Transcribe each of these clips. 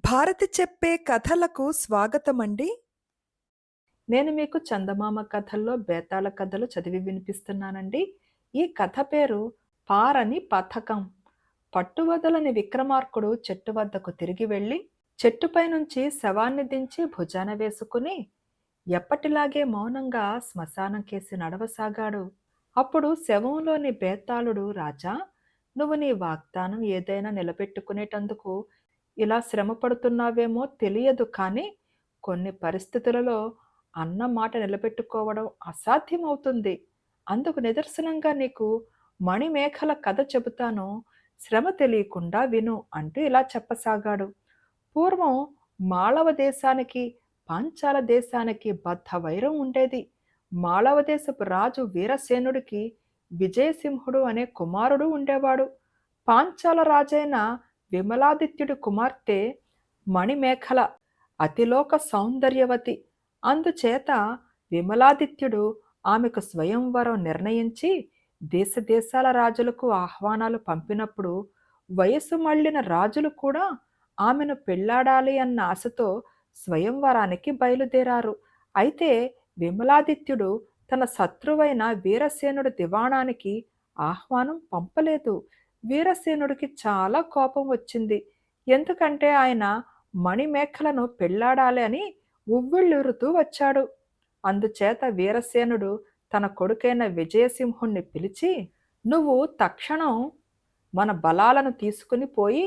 భారతి చెప్పే కథలకు స్వాగతమండి. నేను మీకు చందమామ కథల్లో బేతాళ కథలు చదివి వినిపిస్తున్నానండి. ఈ కథ పేరు పారని పథకం. పట్టువదలని విక్రమార్కుడు చెట్టు వద్దకు తిరిగి వెళ్ళి చెట్టుపై నుంచి శవాన్ని దించి భుజాన వేసుకుని ఎప్పటిలాగే మౌనంగా శ్మశానం కేసి నడవసాగాడు. అప్పుడు శవంలోని బేతాళుడు, రాజా, నువ్వు నీ వాగ్దానం ఏదైనా నిలబెట్టుకునేటందుకు ఇలా శ్రమ పడుతున్నావేమో తెలియదు, కానీ కొన్ని పరిస్థితులలో అన్న మాట నిలబెట్టుకోవడం అసాధ్యమవుతుంది. అందుకు నిదర్శనంగా నీకు మణిమేఖల కథ చెబుతాను, శ్రమ తెలియకుండా విను అంటూ ఇలా చెప్పసాగాడు. పూర్వం మాళవ దేశానికి, పాంచాల దేశానికి బద్ధ వైరం ఉండేది. మాళవ దేశపు రాజు వీరసేనుడికి విజయసింహుడు అనే కుమారుడు ఉండేవాడు. పాంచాల రాజైన విమలాదిత్యుడి కుమార్తె మణిమేఖల అతిలోక సౌందర్యవతి. అందుచేత విమలాదిత్యుడు ఆమెకు స్వయంవరం నిర్ణయించి దేశదేశాల రాజులకు ఆహ్వానాలు పంపినప్పుడు వయసు మళ్ళిన రాజులు కూడా ఆమెను పెళ్లాడాలి అన్న ఆశతో స్వయంవరానికి బయలుదేరారు. అయితే విమలాదిత్యుడు తన శత్రువైన వీరసేనుడి దివాణానికి ఆహ్వానం పంపలేదు. వీరసేనుడికి చాలా కోపం వచ్చింది. ఎందుకంటే ఆయన మణిమేఖలను పెళ్లాడాలి అని ఉవ్విళ్ళూరుతూ వచ్చాడు. అందుచేత వీరసేనుడు తన కొడుకైన విజయసింహుణ్ణి పిలిచి, నువ్వు తక్షణం మన బలాలను తీసుకుని పోయి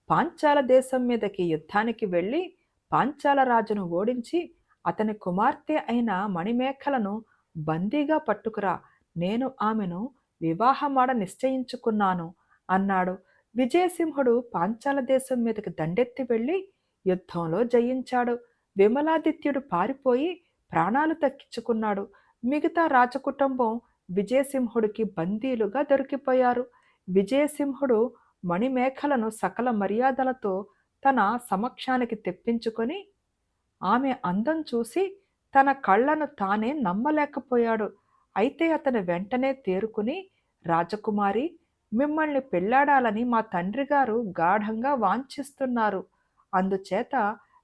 పాంచాల దేశం మీదకి యుద్ధానికి వెళ్ళి పాంచాల రాజును ఓడించి అతని కుమార్తె అయిన మణిమేఖలను బందీగా పట్టుకురా, నేను ఆమెను వివాహమాడ నిశ్చయించుకున్నాను అన్నాడు. విజయసింహుడు పాంచాల దేశం మీదకి దండెత్తి వెళ్ళి యుద్ధంలో జయించాడు. విమలాదిత్యుడు పారిపోయి ప్రాణాలు దక్కించుకున్నాడు. మిగతా రాజకుటుంబం విజయసింహుడికి బందీలుగా దొరికిపోయారు. విజయసింహుడు మణిమేఖలను సకల మర్యాదలతో తన సమక్షానికి తెప్పించుకొని ఆమె అందం చూసి తన కళ్ళను తానే నమ్మలేకపోయాడు. అయితే అతను వెంటనే తేరుకుని, రాజకుమారి, మిమ్మల్ని పెళ్లాడాలని మా తండ్రి గారు గాఢంగా వాంఛిస్తున్నారు. అందుచేత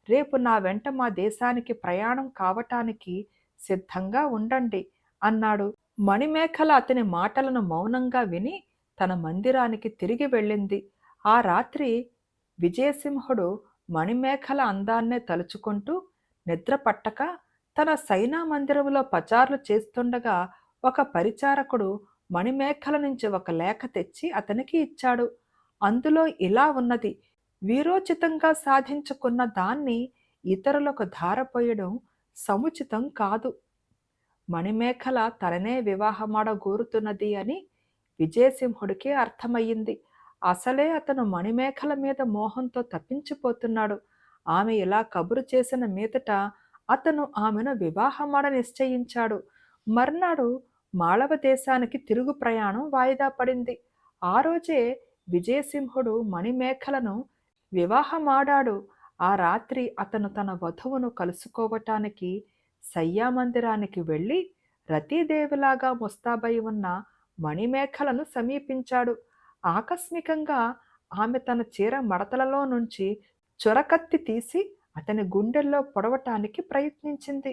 రేపు నా వెంట మా దేశానికి ప్రయాణం కావటానికి సిద్ధంగా ఉండండి అన్నాడు. మణిమేఖల అతని మాటలను మౌనంగా విని తన మందిరానికి తిరిగి వెళ్ళింది. ఆ రాత్రి విజయసింహుడు మణిమేఖల అందాన్నే తలుచుకుంటూ నిద్ర పట్టక తన సైనా మందిరంలో పచార్లు చేస్తుండగా ఒక పరిచారకుడు మణిమేఖల నుంచి ఒక లేఖ తెచ్చి అతనికి ఇచ్చాడు. అందులో ఇలా ఉన్నది: వీరోచితంగా సాధించుకున్న దాన్ని ఇతరులకు ధారపోయడం సముచితం కాదు. మణిమేఖల తననే వివాహమాడగోరుతున్నది అని విజయసింహుడికి అర్థమయ్యింది. అసలే అతను మణిమేఖల మీద మోహంతో తప్పించిపోతున్నాడు. ఆమె ఇలా కబురు చేసిన మీదట అతను ఆమెను వివాహమాడ నిశ్చయించాడు. మర్నాడు మాళవ దేశానికి తిరుగు ప్రయాణం వాయిదా పడింది. ఆ రోజే విజయసింహుడు మణిమేఖలను వివాహమాడాడు. ఆ రాత్రి అతను తన వధువును కలుసుకోవటానికి శయ్యామందిరానికి వెళ్ళి రతీదేవిలాగా ముస్తాబై ఉన్న మణిమేఖలను సమీపించాడు. ఆకస్మికంగా ఆమె తన చీర మడతలలో నుంచి చొరకత్తి తీసి అతని గుండెల్లో పొడవటానికి ప్రయత్నించింది.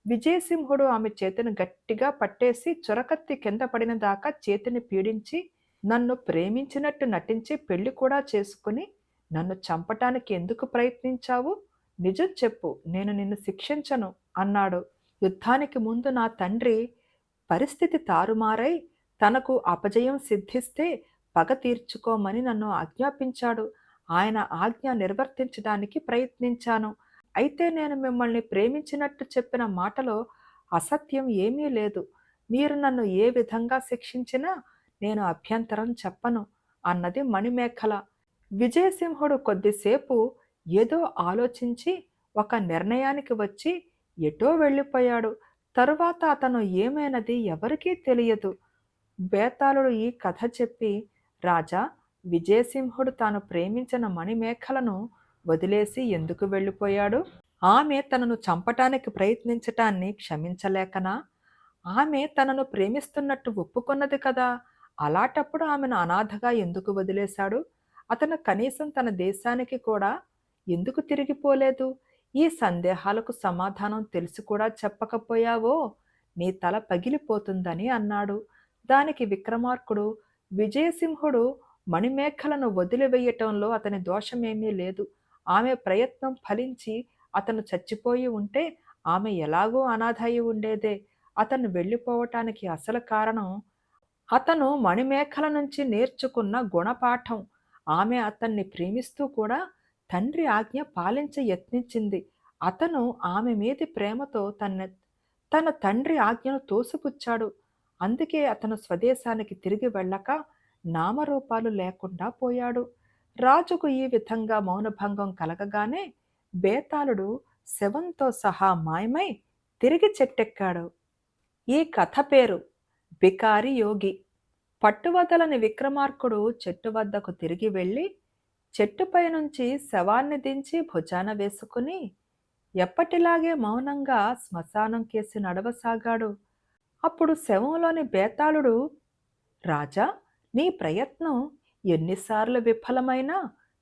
విజయసింహుడు ఆమె చేతిని గట్టిగా పట్టేసి చొరకత్తి కింద పడిన దాకా చేతిని పీడించి, నన్ను ప్రేమించినట్టు నటించి పెళ్లి కూడా చేసుకుని నన్ను చంపటానికి ఎందుకు ప్రయత్నించావు? నిజం చెప్పు, నేను నిన్ను శిక్షించను అన్నాడు. యుద్ధానికి ముందు నా తండ్రి పరిస్థితి తారుమారై తనకు అపజయం సిద్ధిస్తే పగ తీర్చుకోమని నన్ను ఆజ్ఞాపించాడు. ఆయన ఆజ్ఞ నిర్వర్తించడానికి ప్రయత్నించాను. అయితే నేను మిమ్మల్ని ప్రేమించినట్టు చెప్పిన మాటలో అసత్యం ఏమీ లేదు. మీరు నన్ను ఏ విధంగా శిక్షించినా నేను అభ్యంతరం చెప్పను అన్నది మణిమేఖల. విజయసింహుడు కొద్దిసేపు ఏదో ఆలోచించి ఒక నిర్ణయానికి వచ్చి ఎటో వెళ్ళిపోయాడు. తరువాత అతను ఏమైనది ఎవరికీ తెలియదు. బేతాళుడు ఈ కథ చెప్పి, రాజా, విజయసింహుడు తాను ప్రేమించిన మణిమేఖలను వదిలేసి ఎందుకు వెళ్ళిపోయాడు? ఆమె తనను చంపటానికి ప్రయత్నించటాన్ని క్షమించలేకనా? ఆమె తనను ప్రేమిస్తున్నట్టు ఒప్పుకున్నది కదా. అలాటప్పుడు ఆమెను అనాథగా ఎందుకు వదిలేశాడు? అతను కనీసం తన దేశానికి కూడా ఎందుకు తిరిగిపోలేదు? ఈ సందేహాలకు సమాధానం తెలిసి కూడా చెప్పకపోయావో నీ తల పగిలిపోతుందని అన్నాడు. దానికి విక్రమార్కుడు, విజయసింహుడు మణిమేఖలను వదిలివేయటంలో అతని దోషమేమీ లేదు. ఆమె ప్రయత్నం ఫలించి అతను చచ్చిపోయి ఉంటే ఆమె ఎలాగూ అనాథ అయి ఉండేదే. అతను వెళ్ళిపోవటానికి అసలు కారణం అతను మణిమేఖల నుంచి నేర్చుకున్న గుణపాఠం. ఆమె అతన్ని ప్రేమిస్తూ కూడా తండ్రి ఆజ్ఞ పాలించ యత్నించింది. అతను ఆమె మీది ప్రేమతో తన తండ్రి ఆజ్ఞను తోసిపుచ్చాడు. అందుకే అతను స్వదేశానికి తిరిగి వెళ్ళక నామరూపాలు లేకుండా పోయాడు. రాజుకు ఈ విధంగా మౌనభంగం కలగగానే బేతాళుడు శవంతో సహా మాయమై తిరిగి చెట్టెక్కాడు. ఈ కథ పేరు బికారి యోగి. పట్టువదలని విక్రమార్కుడు చెట్టు వద్దకు తిరిగి వెళ్ళి చెట్టుపై నుంచి శవాన్ని దించి భుజాన వేసుకుని ఎప్పటిలాగే మౌనంగా శ్మశానం కేసి నడవసాగాడు. అప్పుడు శవంలోని బేతాళుడు, రాజా, నీ ప్రయత్నం ఎన్నిసార్లు విఫలమైనా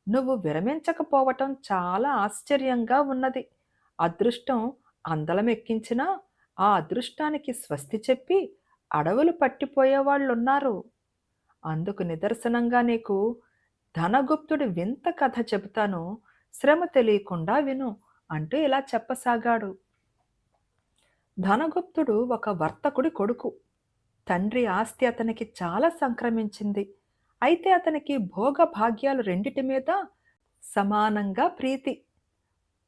నువ్వు విరమించకపోవటం చాలా ఆశ్చర్యంగా ఉన్నది. అదృష్టం అందలమెక్కించినా ఆ అదృష్టానికి స్వస్తి చెప్పి అడవులు పట్టిపోయేవాళ్ళున్నారు. అందుకు నిదర్శనంగా నీకు ధనగుప్తుడి వింత కథ చెబుతాను, శ్రమ తెలియకుండా విను అంటూ ఇలా చెప్పసాగాడు. ధనగుప్తుడు ఒక వర్తకుడి కొడుకు. తండ్రి ఆస్తి అతనికి చాలా సంక్రమించింది. అయితే అతనికి భోగ భాగ్యాలు రెండిటి మీద సమానంగా ప్రీతి.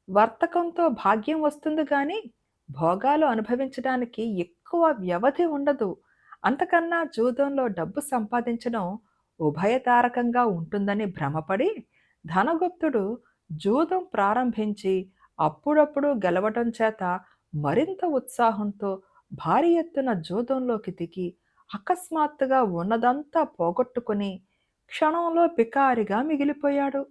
వర్తకంతో భాగ్యం వస్తుంది గాని భోగాలు అనుభవించడానికి ఎక్కువ వ్యవధి ఉండదు. అంతకన్నా జూదంలో డబ్బు సంపాదించడం ఉభయతారకంగా ఉంటుందని భ్రమపడి ధనగుప్తుడు జూదం ప్రారంభించి అప్పుడప్పుడు గెలవటం చేత మరింత ఉత్సాహంతో భారీ ఎత్తున జూదంలోకి దిగి అకస్మాత్తుగా ఉన్నదంతా పోగొట్టుకుని క్షణంలో బికారిగా మిగిలిపోయాడు.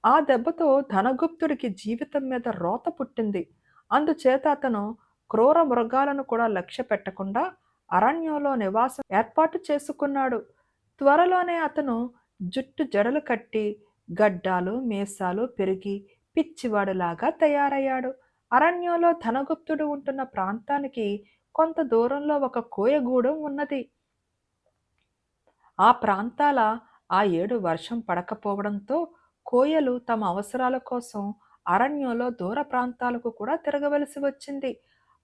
ఆ దెబ్బతో ధనగుప్తుడికి జీవితం మీద రోత పుట్టింది. అందుచేత అతను క్రూర మృగాలను కూడా లక్ష్య పెట్టకుండా అరణ్యంలో నివాసం ఏర్పాటు చేసుకున్నాడు. త్వరలోనే అతను జుట్టు జడలు కట్టి గడ్డాలు మీసాలు పెరిగి పిచ్చివాడులాగా తయారయ్యాడు. అరణ్యంలో ధనగుప్తుడు ఉంటున్న ప్రాంతానికి కొంత దూరంలో ఒక కోయగూడెం ఉన్నది. ఆ ప్రాంతాల ఆ ఏడు వర్షం పడకపోవడంతో కోయలు తమ అవసరాల కోసం అరణ్యంలో దూర ప్రాంతాలకు కూడా తిరగవలసి వచ్చింది.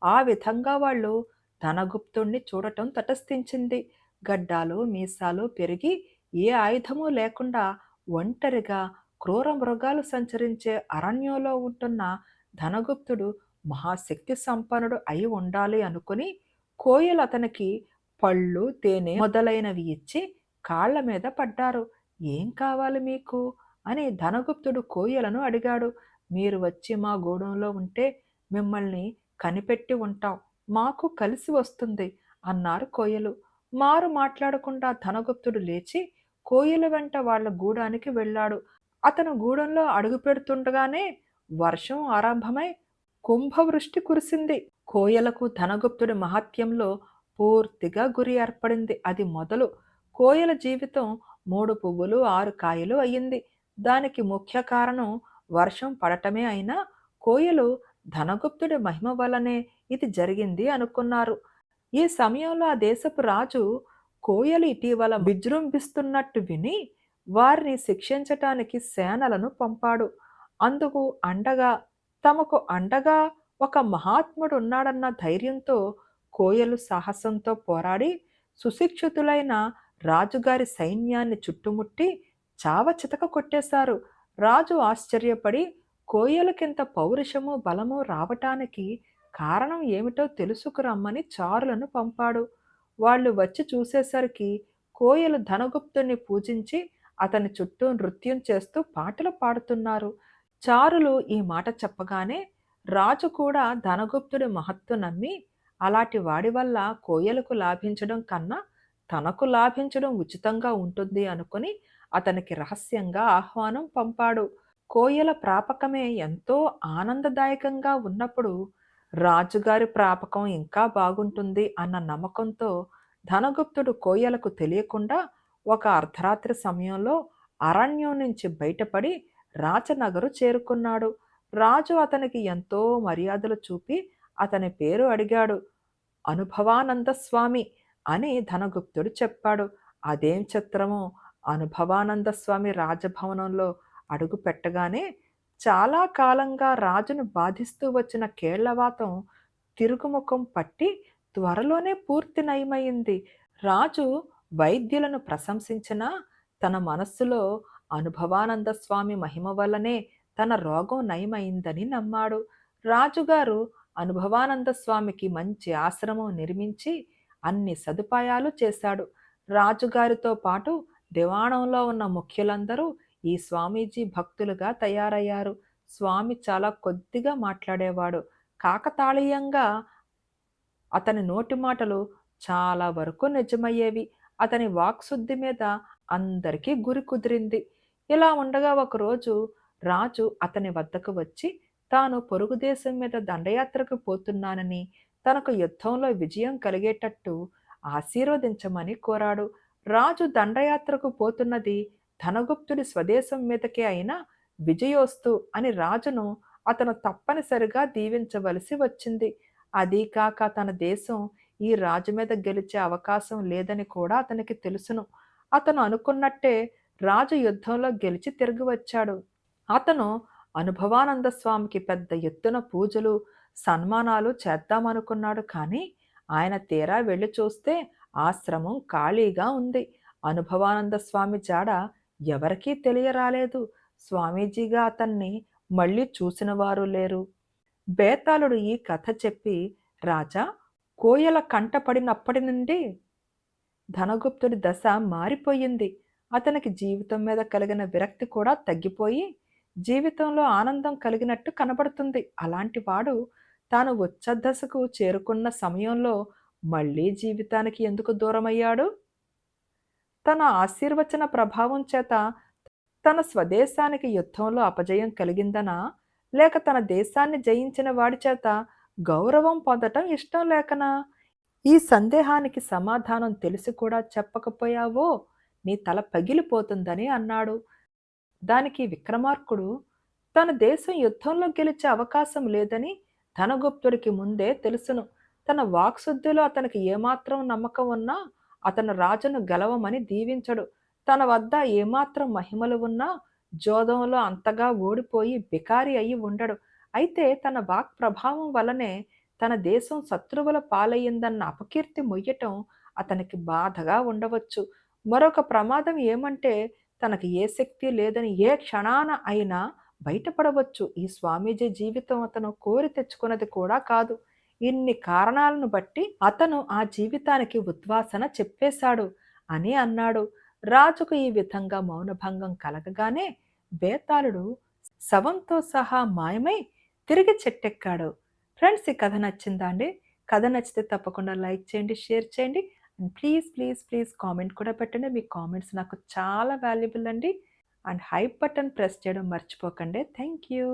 ఆ విధంగా వాళ్ళు ధనగుప్తుణ్ణి చూడటం తటస్థించింది. గడ్డాలు మీసాలు పెరిగి ఏ ఆయుధము లేకుండా ఒంటరిగా క్రూర మృగాలు సంచరించే అరణ్యంలో ఉంటున్న ధనగుప్తుడు మహాశక్తి సంపన్నుడు అయి ఉండాలి అనుకుని కోయలు అతనికి పళ్ళు తేనె మొదలైనవి ఇచ్చి కాళ్ల మీద పడ్డారు. ఏం కావాలి మీకు అని ధనగుప్తుడు కోయలను అడిగాడు. మీరు వచ్చి మా గూడెంలో ఉంటే మిమ్మల్ని కనిపెట్టి ఉంటాం, మాకు కలిసి వస్తుంది అన్నారు కోయలు. మారు మాట్లాడకుండా ధనగుప్తుడు లేచి కోయల వెంట వాళ్ళ గూడానికి వెళ్ళాడు. అతను గూడెంలో అడుగు పెడుతుండగానే వర్షం ఆరంభమై కుంభవృష్టి కురిసింది. కోయలకు ధనగుప్తుడి మహత్యంలో పూర్తిగా గురి ఏర్పడింది. అది మొదలు కోయల జీవితం 3 పువ్వులు 6 కాయలు అయ్యింది. దానికి ముఖ్య కారణం వర్షం పడటమే అయినా కోయలు ధనగుప్తుడి మహిమ వల్లనే ఇది జరిగింది అనుకున్నారు. ఈ సమయంలో ఆ దేశపు రాజు కోయలు ఇటీవల విజృంభిస్తున్నట్టు విని వారిని శిక్షించటానికి సేనలను పంపాడు. అందుకు తమకు అండగా ఒక మహాత్ముడు ఉన్నాడన్న ధైర్యంతో కోయలు సాహసంతో పోరాడి సుశిక్షితులైన రాజుగారి సైన్యాన్ని చుట్టుముట్టి చావచితక కొట్టేశారు. రాజు ఆశ్చర్యపడి కోయలకింత పౌరుషము బలము రావటానికి కారణం ఏమిటో తెలుసుకురమ్మని చారులను పంపాడు. వాళ్ళు వచ్చి చూసేసరికి కోయలు ధనగుప్తుణ్ణి పూజించి అతని చుట్టూ నృత్యం చేస్తూ పాటలు పాడుతున్నారు. చారులు ఈ మాట చెప్పగానే రాజు కూడా ధనగుప్తుడి మహత్తు నమ్మి అలాంటి వాడి వల్ల కోయలకు లాభించడం కన్నా తనకు లాభించడం ఉచితంగా ఉంటుంది అనుకుని అతనికి రహస్యంగా ఆహ్వానం పంపాడు. కోయల ప్రాపకమే ఎంతో ఆనందదాయకంగా ఉన్నప్పుడు రాజుగారి ప్రాపకం ఇంకా బాగుంటుంది అన్న నమ్మకంతో ధనగుప్తుడు కోయలకు తెలియకుండా ఒక అర్ధరాత్రి సమయంలో అరణ్యం నుంచి బయటపడి రాచనగరు చేరుకున్నాడు. రాజు అతనికి ఎంతో మర్యాదలు చూపి అతని పేరు అడిగాడు. అనుభవానంద స్వామి అని ధనగుప్తుడు చెప్పాడు. అదేం చిత్రమో, అనుభవానంద స్వామి రాజభవనంలో అడుగు పెట్టగానే చాలా కాలంగా రాజును బాధిస్తూ వచ్చిన కేళ్లవాతం తిరుగుముఖం పట్టి త్వరలోనే పూర్తి నయమైంది. రాజు వైద్యులను ప్రశంసించినా తన మనస్సులో అనుభవానంద స్వామి మహిమ వల్లనే తన రోగం నయమైందని నమ్మాడు. రాజుగారు అనుభవానంద స్వామికి మంచి ఆశ్రమం నిర్మించి అన్ని సదుపాయాలు చేశాడు. రాజుగారితో పాటు దివాణంలో ఉన్న ముఖ్యులందరూ ఈ స్వామీజీ భక్తులుగా తయారయ్యారు. స్వామి చాలా కొద్దిగా మాట్లాడేవాడు. కాకతాళీయంగా అతని నోటి మాటలు చాలా వరకు నిజమయ్యేవి. అతని వాక్శుద్ధి మీద అందరికీ గురి కుదిరింది. ఇలా ఉండగా ఒకరోజు రాజు అతని వద్దకు వచ్చి తాను పొరుగు దేశం మీద దండయాత్రకు పోతున్నానని, తనకు యుద్ధంలో విజయం కలిగేటట్టు ఆశీర్వదించమని కోరాడు. రాజు దండయాత్రకు పోతున్నది ధనగుప్తుడి స్వదేశం మీదకే అయినా విజయోస్తు అని రాజును అతను తప్పనిసరిగా దీవించవలసి వచ్చింది. అదీ కాక తన దేశం ఈ రాజు మీద గెలిచే అవకాశం లేదని కూడా అతనికి తెలుసును. అతను అనుకున్నట్టే రాజు యుద్ధంలో గెలిచి తిరిగి వచ్చాడు. అతను అనుభవానంద స్వామికి పెద్ద ఎత్తున పూజలు, సన్మానాలు చేద్దామనుకున్నాడు. కానీ ఆయన తీరా వెళ్ళి చూస్తే ఆశ్రమం ఖాళీగా ఉంది. అనుభవానంద స్వామి జాడ ఎవరికీ తెలియరాలేదు. స్వామీజీగా అతన్ని మళ్ళీ చూసిన వారు లేరు. బేతాళుడు ఈ కథ చెప్పి, రాజా, కోయల కంటపడినప్పటి నుండి ధనగుప్తుడి దశ మారిపోయింది. అతనికి జీవితం మీద కలిగిన విరక్తి కూడా తగ్గిపోయి జీవితంలో ఆనందం కలిగినట్టు కనబడుతుంది. అలాంటి వాడు తాను ఉచ్ఛదశకు చేరుకున్న సమయంలో మళ్ళీ జీవితానికి ఎందుకు దూరమయ్యాడు? తన ఆశీర్వచన ప్రభావం చేత తన స్వదేశానికి యుద్ధంలో అపజయం కలిగిందనా, లేక తన దేశాన్ని జయించిన వాడి చేత గౌరవం పొందటం ఇష్టం లేకనా? ఈ సందేహానికి సమాధానం తెలిసి కూడా చెప్పకపోయావో నీ తల పగిలిపోతుందని అన్నాడు. దానికి విక్రమార్కుడు, తన దేశం యుద్ధంలో గెలిచే అవకాశం లేదని ధనగుప్తుడికి ముందే తెలుసును. తన వాక్శుద్ధిలో అతనికి ఏమాత్రం నమ్మకం ఉన్నా అతను రాజును గెలవమని దీవించడు. తన వద్ద ఏమాత్రం మహిమలు ఉన్నా జోదంలో అంతగా ఓడిపోయి బికారి అయి ఉండడు. అయితే తన వాక్ ప్రభావం వలనే తన దేశం శత్రువుల పాలయ్యిందన్న అపకీర్తి మొయ్యటం అతనికి బాధగా ఉండవచ్చు. మరొక ప్రమాదం ఏమంటే తనకి ఏ శక్తి లేదని ఏ క్షణాన అయినా బయటపడవచ్చు. ఈ స్వామీజీ జీవితం అతను కోరి తెచ్చుకున్నది కూడా కాదు. ఇన్ని కారణాలను బట్టి అతను ఆ జీవితానికి ఉద్వాసన చెప్పేశాడు అని అన్నాడు. రాజుకు ఈ విధంగా మౌనభంగం కలగగానే బేతాళుడు శవంతో సహా మాయమై తిరిగి చెట్టెక్కాడు. ఫ్రెండ్స్, ఈ కథ నచ్చిందా అండి? కథ నచ్చితే తప్పకుండా లైక్ చేయండి, షేర్ చేయండి. And please please please comment కూడా పెట్టండి. మీ కామెంట్స్ నాకు చాలా వాల్యుబుల్ అండి. అండ్ హైప్ బటన్ ప్రెస్ చేయడం మర్చిపోకండి. Thank you.